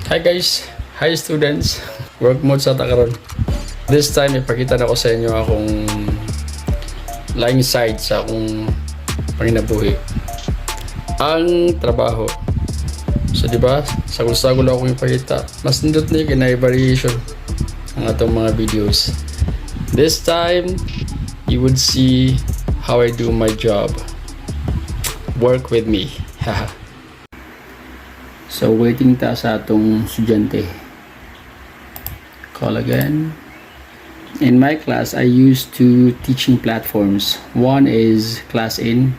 Hi guys! Hi students! Work mode sa takaron. This time, ipakita na ko sa inyo akong lying side sa akong panginabuhi. Ang trabaho. So diba, sagol-sagol akong ipakita. Mas nindot na yung variation ang atong mga videos. This time, you would see how I do my job. Work with me. Haha. So, waiting ta sa atong estudyante. Call again. In my class, I use two teaching platforms. One is ClassIn.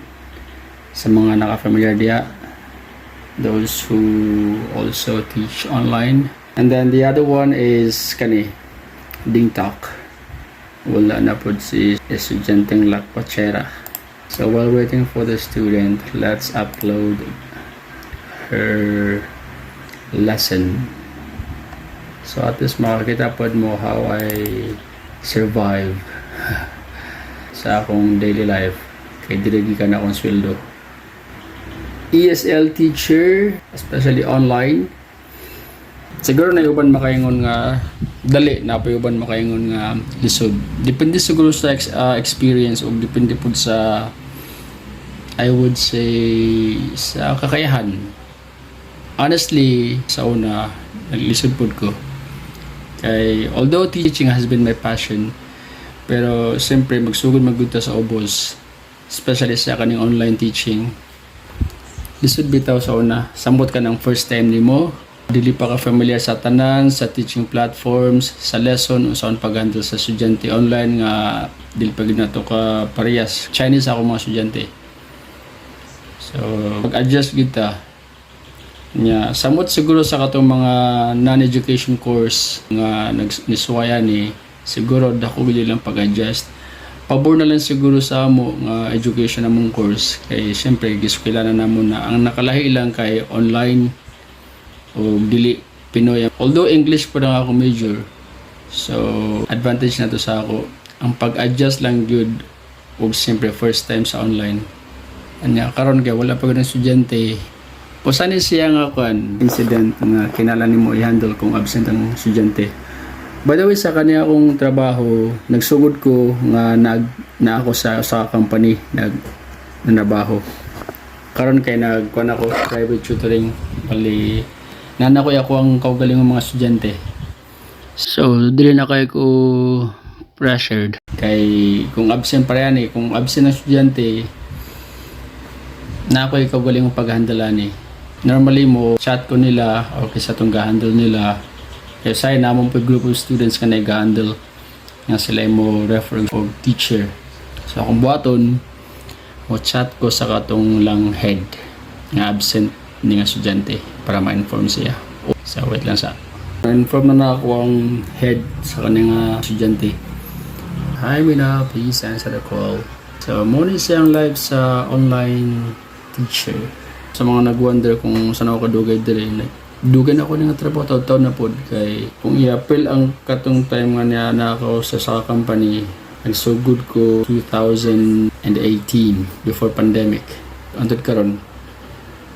Sa mga naka-familiar diya. Those who also teach online. And then the other one is DingTalk. Wala na po si estudyanteng Lakpachera. So, while waiting for the student, let's upload her lesson. So at least makakita po mo how I survive sa akong daily life kay dirigi ka na akong sweldo. ESL teacher, especially online, siguro na uban makaingon nga dali na pa uban makaingon nga lisod. Depende siguro sa experience o depende po sa, I would say, sa kakayahan. Honestly, sa una, naglisod po ko. Kay, although teaching has been my passion, pero siyempre magsugod maggunta sa ubos, especially sa kaning online teaching. Lisod bitaw sa una, samot ka ng first time ni mo, dili pa ka familiar sa tanan, sa teaching platforms, sa lesson, o saan pag-handle sa estudyante online nga, dili pa ginato ka parehas. Chinese ako mga estudyante. So, mag-adjust kita. Samot siguro sa katong mga non-education course nga nagniswaya ni siguro dako bili lang pag-adjust. Pabor na lang siguro sa amo nga education among course kay syempre giskwela na namo na ang nakalahi lang kay online o dili Pinoy. Although English pa lang ako major, so advantage na to sa ako. Ang pag-adjust lang good og syempre first time sa online. Anya karon kay wala pa gud estudyante. Pusani siya nga incident nga kinala nimo i-handle kung absent ang estudyante. By the way, sa kanya akong trabaho, nagsugod ko nga na ako sa company nagnabaho. Karon kay nagkuan ako private tutoring, bali nanakoy ako ang kaugaling ng mga estudyante. So, dili na kay ko pressured kay kung absent pa yan kung absent ang estudyante na ako ikaw galing ang paghandala ni. Normally mo chat ko nila o kaysa itong ga-handle nila kaya say namon po group of students ka na i-handle nga sila mo refer o teacher. So akong buhaton mo chat ko sa katong lang head nga absent ni nga estudyante para ma-inform siya. So wait lang sa ma-inform na ako ang head sa kanang estudyante. Hi Mina, please answer the call. So muna siyang live sa online teacher. Sa mga nag-wonder kung saan ako kadugay dire, dugay na ako ng trabaho taon-taon na pod kay kung i-appeal ang katong time nga niya na ako sa company, nagsugod ko 2018 before pandemic until karon.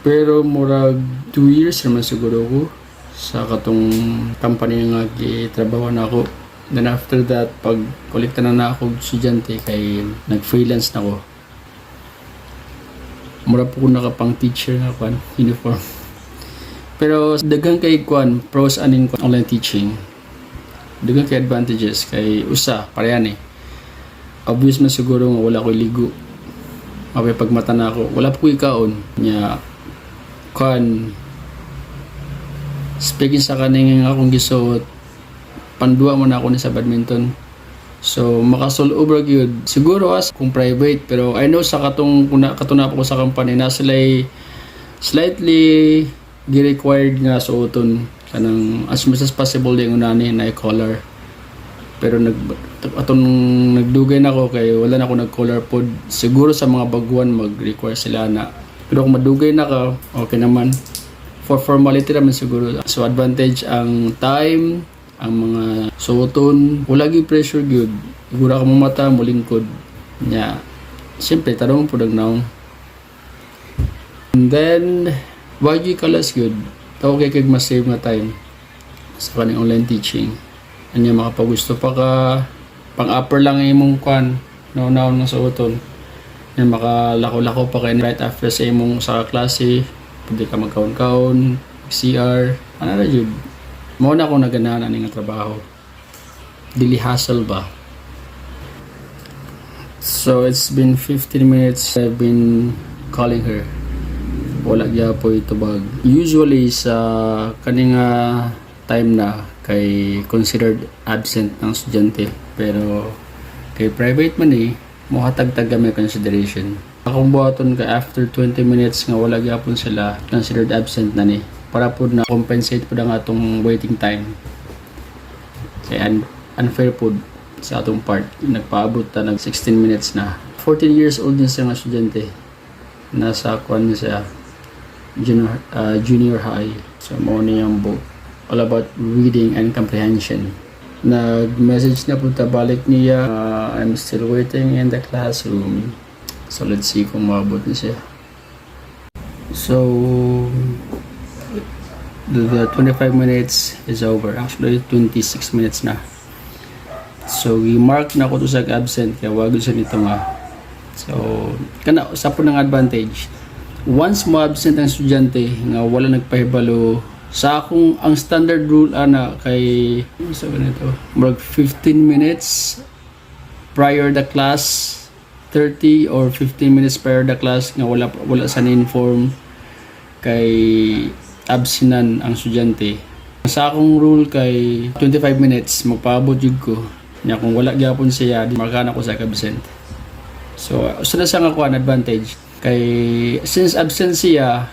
Pero murag 2 years naman siguro ko sa katong company nga gitrabaho na ako. Then after that, pag kolekta na ako estudyante kay nag-freelance na ako. Mura po ko nakapang teacher nga uniform. Pero daghang kay pros aning online teaching. Daghang kay advantages kay usa parehan obvious man siguro nga wala ko ligo. Mabay pagmata na ako, wala po ikaon nya speaking sa kaning akong gisuot pandua mo na ako ni sa badminton. So, makasol over gyud siguro kung private, pero I know sa katong katuna ko sa company na sila slightly gi-required nga suoton kanang as much as possible yung unani na collar. Pero nagdugay na ako kay wala na ako nag-collar pod. Siguro sa mga baguan mag-require sila na. Pero kung madugay na ka, okay naman. For formality naman siguro. So, advantage ang time, ang mga suoton, wala gyud pressure gyud. Igura ka mo mata, mulingkod. Nya, siyempre, tarong po nagnaong. And then, why you kalas good? Tawag kay mas save nga time. sa kaning online teaching. Anya makapagusto pa ka pang upper lang imong kwan naon nga suoton. Nya makalako-lako pa kay right after sa imong sa klase, pwede ka magkaon-kaon, CR, ano na jud. Mao na ako naganahan ani nga trabaho. Dili hassle ba? So it's been 15 minutes I've been calling her. Wala gyapon itubag. Usually sa kaninga time na kay considered absent ng estudyante, pero kay private man mohatag-tag kami consideration. Akong buhaton ka after 20 minutes nga wala gyapon sila, considered absent na para po na compensate po na nga atong waiting time. Kaya unfair po sa atong part. Nagpaabot ta nag 16 minutes na. 14 years old din siya nga estudyante. Nasa kwan siya junior high. So mo niyang book all about reading and comprehension. Nag-message na punta balik niya, I'm still waiting in the classroom. So let's see kung maabot na siya. So the 25 minutes is over. Actually 26 minutes na. So i-mark na ko to sa absent kaya wag siya nito nga. So kana sa po ng advantage. Once mo absent ang estudyante nga wala nagpahibalo sa akong ang standard rule ana kay so ganito mag 15 minutes prior the class, 30 or 15 minutes prior the class nga wala sa inform kay absinan ang estudyante. Sa akong rule kay 25 minutes magpaabot jud ko nya kung wala gyapon siya di marka na ko sa absent. So usa sa nga ko an advantage kay since absent siya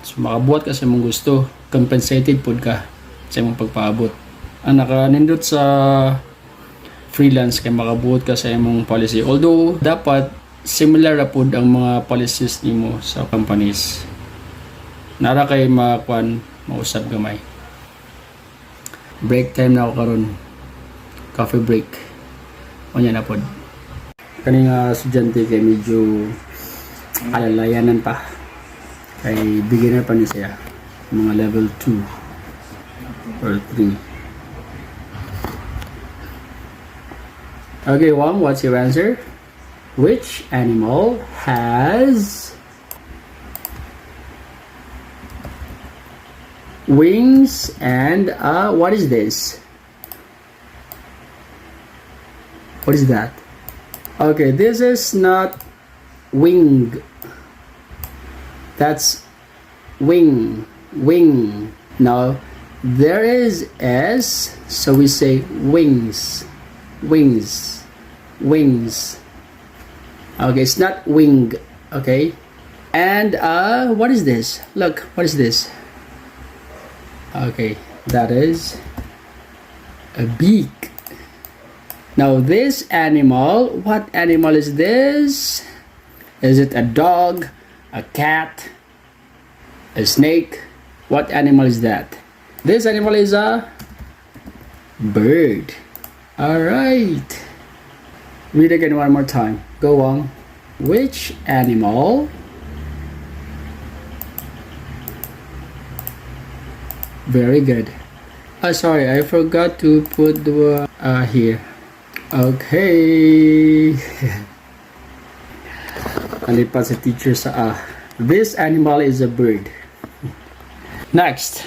so makabuhat ka sa mong gusto, compensated pod ka sa imong pagpaabot. Ang nakanindot sa freelance kay makabuhat ka sa imong policy. Although dapat similar ra pod ang mga policies nimo sa companies. Nara kay makwan mausab gamay. Break time na ako karon. Coffee break. Unya na pod. Kani nga estudyante kay medyo alalayanan pa. Kay beginner pa ni siya. Mga level 2 or 3. Okay, Wong, what's your answer? Which animal has wings and what is this? What is that? Okay, this is not wing. That's wing. Wing. Now there is S, so we say wings. Wings. Wings. Okay, it's not wing. Okay. And what is this? Look, what is this? Okay, that is a beak. Now this animal, what animal is this? Is it a dog, a cat, a snake? What animal is that? This animal is a bird. Alright. Read again one more time. Go on. Which animal very good. Sorry, I forgot to put the here. Okay. Nalipat si teacher sa This animal is a bird. Next.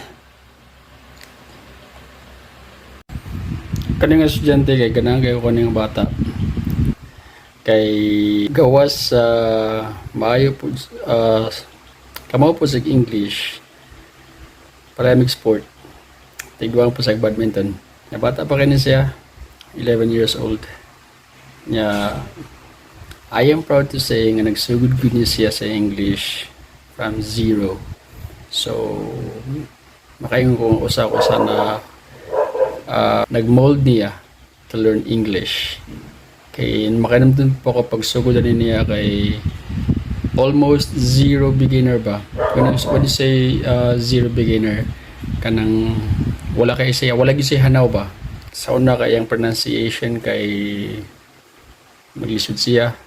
Kaning estudyante kay ganang kayo kaning bata. Kay gawas sa maayo po kamo po sa English. Paramig sport. Tigwang po sa badminton. Na bata pa kani siya, 11 years old. Nya I am proud to say nga nagsugod gud niya siya sa English from zero. So makaingon ko usa ko sana nagmold niya to learn English. Kay makinamdun po ko pagsugod niya kay almost zero beginner ba. When you say zero beginner, kanang wala kay siya, wala gyud siya hanaw ba. Sa una kay ang pronunciation kay maglisod siya.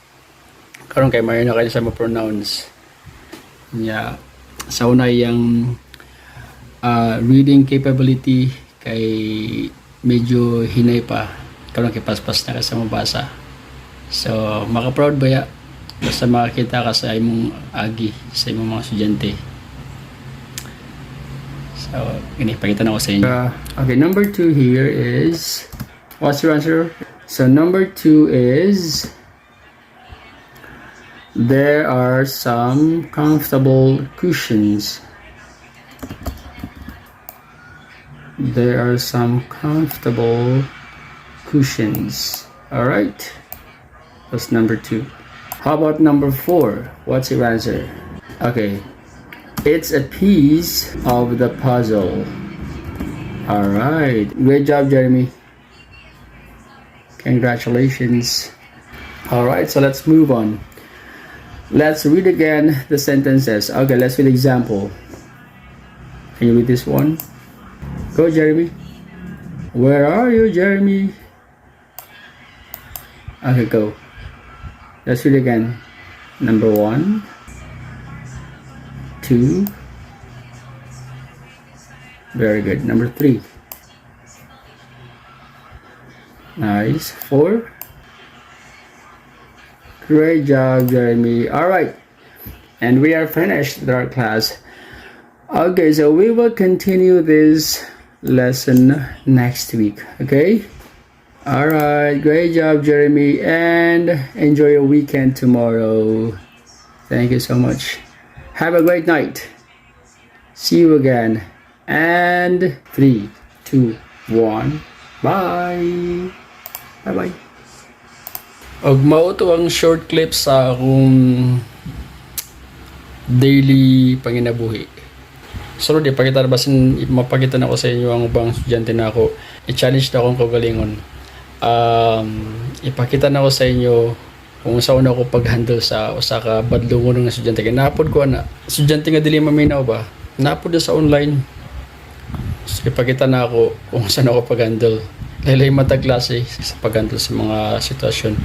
Karon kay mayo na kay sa ma-pronounce. Nya sa una yang reading capability kay medyo hinay pa karon kay paspas na ka sa mabasa. So maka-proud ba ya basta makakita ka sa imong agi sa imong mga estudyante. So ini pakita na ko sa inyo. Okay, number 2 here is, what's your answer? So number 2 is, there are some comfortable cushions. There are some comfortable cushions. All right, that's number 2. How about number 4? What's your answer? Okay, it's a piece of the puzzle. All right, great job, Jeremy. Congratulations. All right, so let's move on. Let's read again the sentences. Okay, let's read example. Can you read this one? Go, Jeremy. Where are you, Jeremy? Okay, go. Let's read again. Number 1, 2. Very good. Number 3. Nice. 4. Great job, Jeremy. All right. And we are finished with our class. Okay, so we will continue this lesson next week. Okay? All right. Great job, Jeremy. And enjoy your weekend tomorrow. Thank you so much. Have a great night. See you again. And 3, 2, 1. Bye. Bye-bye. Og mao to ang short clip sa akong daily panginabuhi. So, di pakita na basin mapakita na ko sa inyo ang ubang estudyante na ako. I-challenge na akong kagalingon. Ipakita na ko sa inyo kung saan ako pag-handle sa usa ka badlungon ng estudyante. Kaya napod ko na estudyante nga dili maminaw ba? Napod na sa online. So, ipakita na ako kung saan ako pag-handle. Laylay mata klase sa pag-handle sa mga sitwasyon.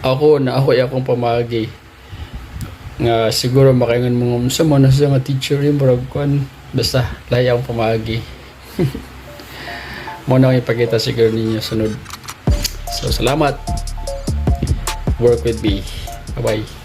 Ako akong pamagi nga siguro makaingon mo sa mga sa mga teacher yung murag kuan basta lahi akong pamagi. Muna akong ipakita siguro ninyo sunod. So salamat. Work with me. Bye bye.